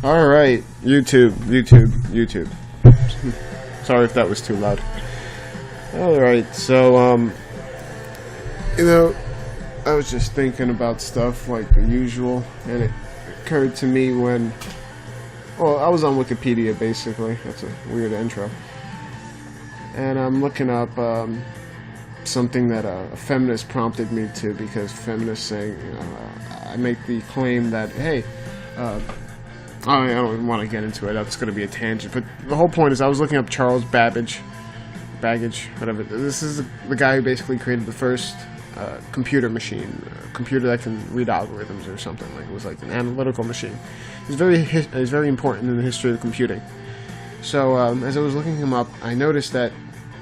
Alright, YouTube. Sorry if that was too loud. Alright, so, I was just thinking about stuff like the usual, and it occurred to me when, I was on Wikipedia, basically. That's a weird intro. And I'm looking up, something that a feminist prompted me to, because feminists saying, I make the claim that, hey, I don't even want to get into it. That's going to be a tangent. But the whole point is, I was looking up Charles Babbage, whatever. This is the guy who basically created the first computer machine, a computer that can read algorithms or something. Like, it was like an analytical machine. He's very important in the history of computing. So as I was looking him up, I noticed that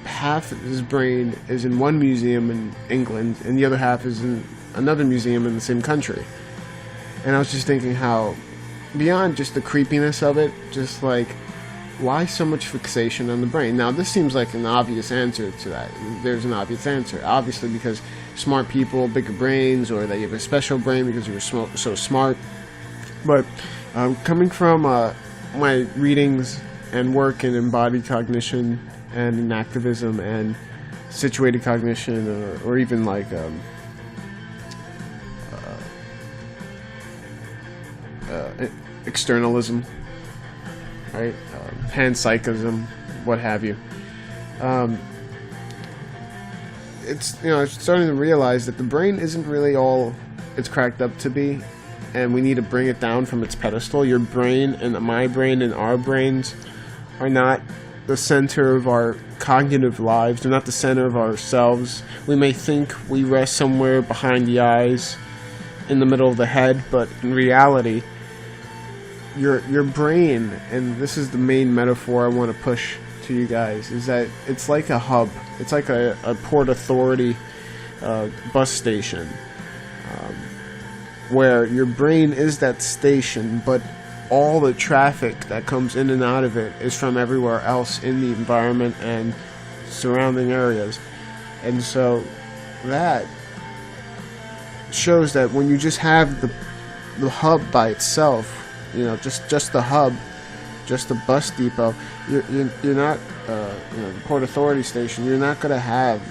half of his brain is in one museum in England, and the other half is in another museum in the same country. And I was just thinking how, beyond just the creepiness of it, just like, why so much fixation on the brain? Now, this seems like an obvious answer to that. There's an obvious answer. Obviously, because smart people, bigger brains, or they have a special brain because you were so smart. But coming from my readings and work in embodied cognition and in activism and situated cognition, or even like externalism, right? Panpsychism, what have you. It's starting to realize that the brain isn't really all it's cracked up to be, and we need to bring it down from its pedestal. Your brain and my brain and our brains are not the center of our cognitive lives. They're not the center of ourselves. We may think we rest somewhere behind the eyes, in the middle of the head, but in reality, your brain, and this is the main metaphor I want to push to you guys, is that it's like a hub. It's like a Port Authority bus station, where your brain is that station, but all the traffic that comes in and out of it is from everywhere else in the environment and surrounding areas. And so that shows that when you just have the hub by itself, just the hub, just the bus depot, you're not, the Port Authority station, you're not going to have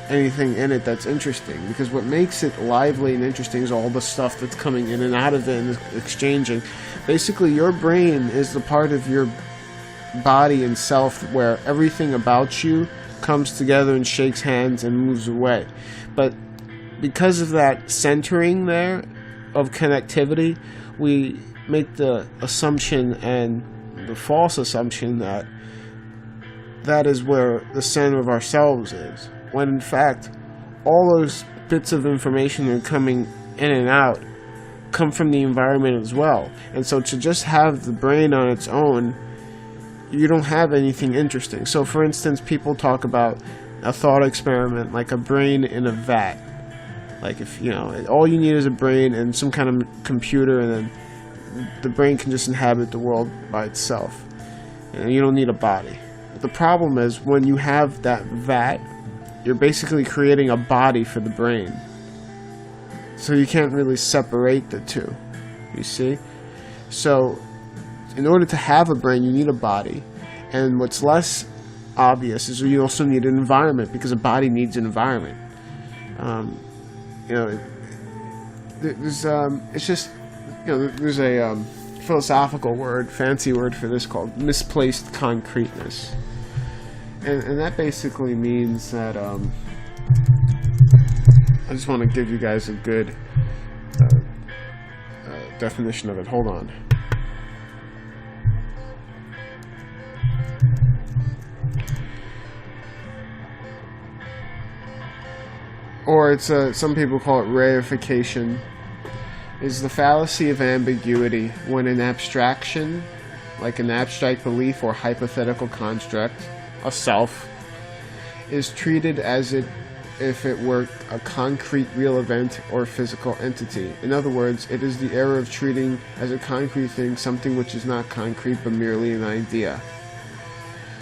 anything in it that's interesting, because what makes it lively and interesting is all the stuff that's coming in and out of it and exchanging. Basically, your brain is the part of your body and self where everything about you comes together and shakes hands and moves away. But because of that centering there of connectivity, we make the assumption, and the false assumption, that that is where the center of ourselves is, when in fact all those bits of information that are coming in and out come from the environment as well. And so to just have the brain on its own, you don't have anything interesting. So for instance, people talk about a thought experiment like a brain in a vat. Like, if all you need is a brain and some kind of computer, and then the brain can just inhabit the world by itself, and you don't need a body. But the problem is, when you have that vat, you're basically creating a body for the brain. So you can't really separate the two, you see? So in order to have a brain, you need a body. And what's less obvious is you also need an environment, because a body needs an environment. It's just, there's a philosophical word, fancy word for this, called misplaced concreteness. And that basically means that, I just want to give you guys a good definition of it. Hold on. Or it's some people call it reification. Is the fallacy of ambiguity, when an abstraction, like an abstract belief or hypothetical construct, a self, is treated as if it were a concrete real event or physical entity. In other words, it is the error of treating as a concrete thing something which is not concrete but merely an idea.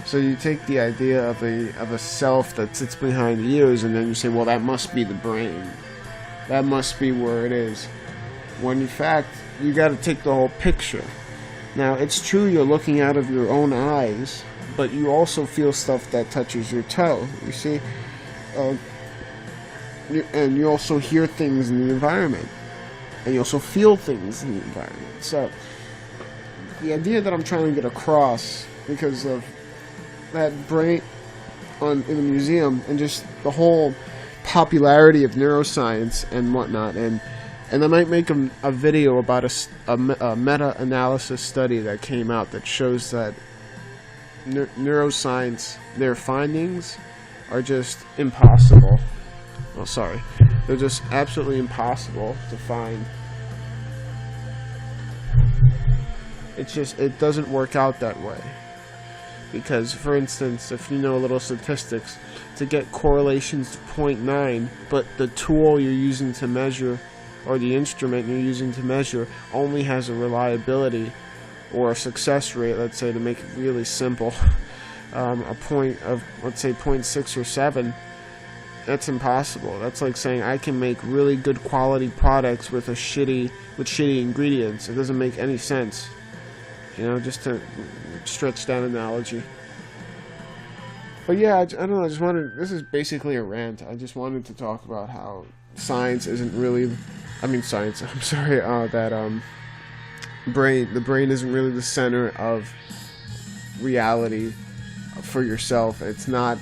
So you take the idea of a self that sits behind the ears, and then you say, well, that must be the brain. That must be where it is. When in fact, you got to take the whole picture. Now, it's true you're looking out of your own eyes, but you also feel stuff that touches your toe, you see? And you also hear things in the environment. And you also feel things in the environment. So, the idea that I'm trying to get across, because of that brain in the museum, and just the whole popularity of neuroscience and whatnot, and I might make a video about a meta-analysis study that came out that shows that neuroscience, their findings are just impossible. Oh, sorry. They're just absolutely impossible to find. It doesn't work out that way. Because, for instance, if you know a little statistics, to get correlations to 0.9, but the tool you're using to measure, or the instrument you're using to measure, only has a reliability or a success rate, let's say, to make it really simple, a point of, let's say, 0.6 or 7, that's impossible. That's like saying I can make really good quality products with shitty ingredients. It doesn't make any sense. You know, just to stretch that analogy. But yeah, I don't know, this is basically a rant. I just wanted to talk about how science isn't really, the brain isn't really the center of reality for yourself. It's not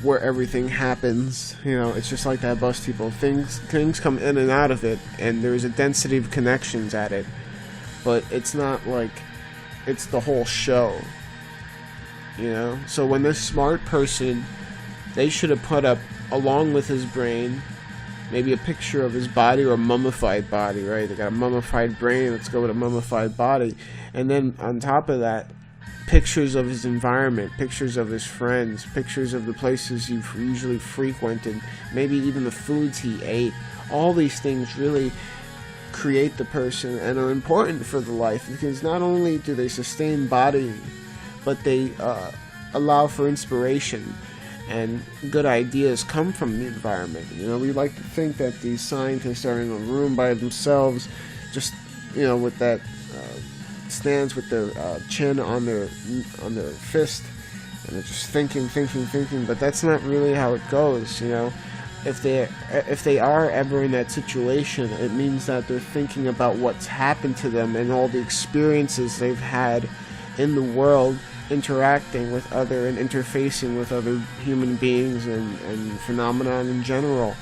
where everything happens, you know. It's just like that bus depot. Things come in and out of it, and there's a density of connections at it, but it's not like it's the whole show, you know. So when this smart person, they should have put up, along with his brain, maybe a picture of his body, or a mummified body, right? They got a mummified brain, let's go with a mummified body. And then on top of that, pictures of his environment, pictures of his friends, pictures of the places he usually frequented, maybe even the foods he ate. All these things really create the person and are important for the life, because not only do they sustain body, but they allow for inspiration. And good ideas come from the environment. You know, we like to think that these scientists are in a room by themselves, just, you know, with that stance, with their chin on their fist, and they're just thinking. But that's not really how it goes. You know, if they are ever in that situation, it means that they're thinking about what's happened to them and all the experiences they've had in the world, interacting with other and interfacing with other human beings and phenomenon in general.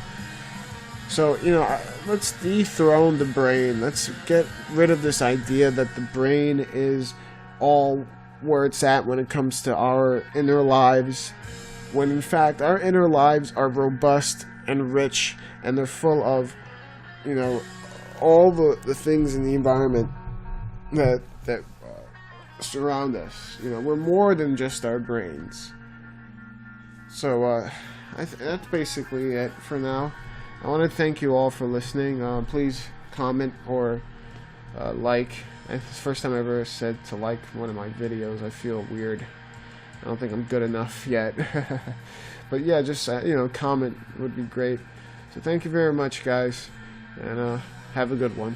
So, you know, let's dethrone the brain. Let's get rid of this idea that the brain is all where it's at when it comes to our inner lives, when in fact our inner lives are robust and rich, and they're full of, you know, all the things in the environment that surround us. You know, we're more than just our brains. So that's basically it for now. I want to thank you all for listening. Please comment or like. It's the first time I ever said to like one of my videos. I feel weird. I don't think I'm good enough yet. But yeah, just you know, comment would be great. So thank you very much, guys, and have a good one.